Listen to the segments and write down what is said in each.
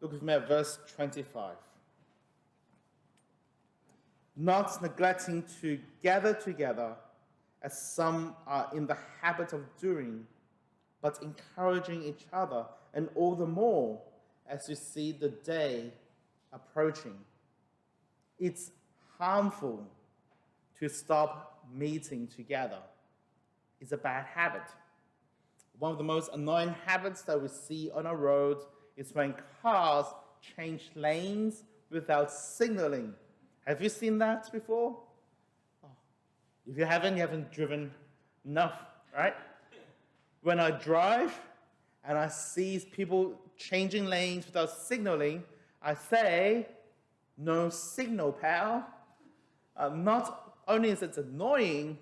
Look with me at verse 25. Not neglecting to gather together, as some are in the habit of doing, but encouraging each other, and all the more as you see the day approaching. It's harmful to stop meeting together. It's a bad habit. One of the most annoying habits that we see on our roads is when cars change lanes without signaling. Have you seen that before? Oh. If you haven't driven enough, right? When I drive and I see people changing lanes without signaling, I say, no signal, pal. Not only is it annoying,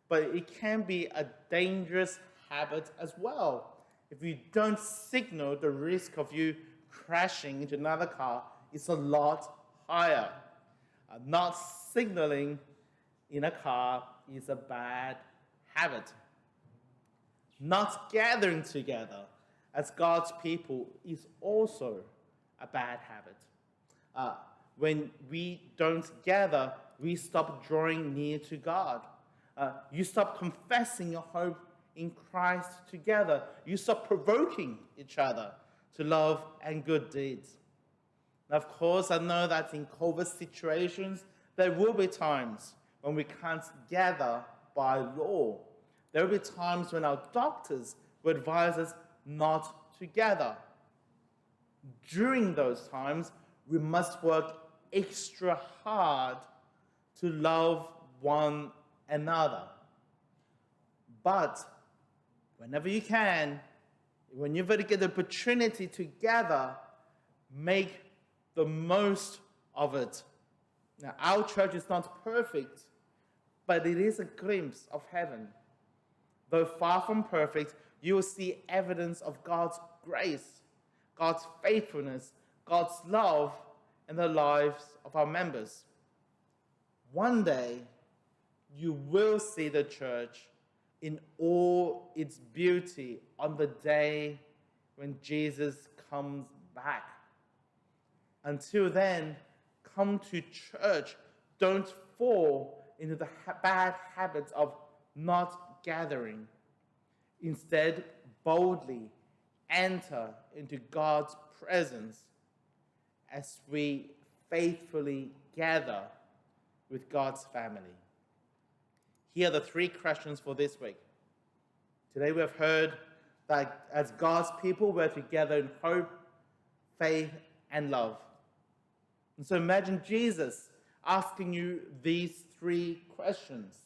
but it can be a dangerous habit as well. If you don't signal, the risk of you crashing into another car is a lot higher. Not signaling in a car is a bad habit. Not gathering together as God's people is also a bad habit. When we don't gather, we stop drawing near to God. You stop confessing your hope in Christ together. You stop provoking each other to love and good deeds. Now, of course, I know that in COVID situations, there will be times when we can't gather by law. There will be times when our doctors will advise us not to gather. During those times, we must work extra hard to love one another. But whenever you can, whenever you get the opportunity to gather, make the most of it. Now, our church is not perfect, but it is a glimpse of heaven. Though far from perfect, you will see evidence of God's grace, God's faithfulness, God's love in the lives of our members. One day, you will see the church in all its beauty on the day when Jesus comes back. Until then, come to church. Don't fall into the bad habits of not gathering. Instead, boldly enter into God's presence as we faithfully gather with God's family. Here are the 3 questions for this week. Today we have heard that as God's people, we're together in hope, faith, and love. And so imagine Jesus asking you these 3 questions.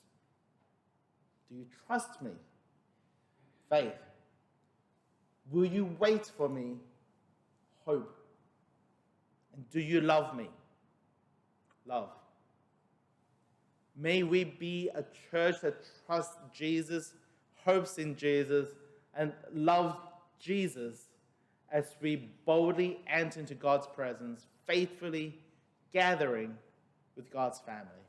Do you trust me? Faith. Will you wait for me? Hope. And do you love me? Love. May we be a church that trusts Jesus, hopes in Jesus, and loves Jesus as we boldly enter into God's presence, faithfully gathering with God's family.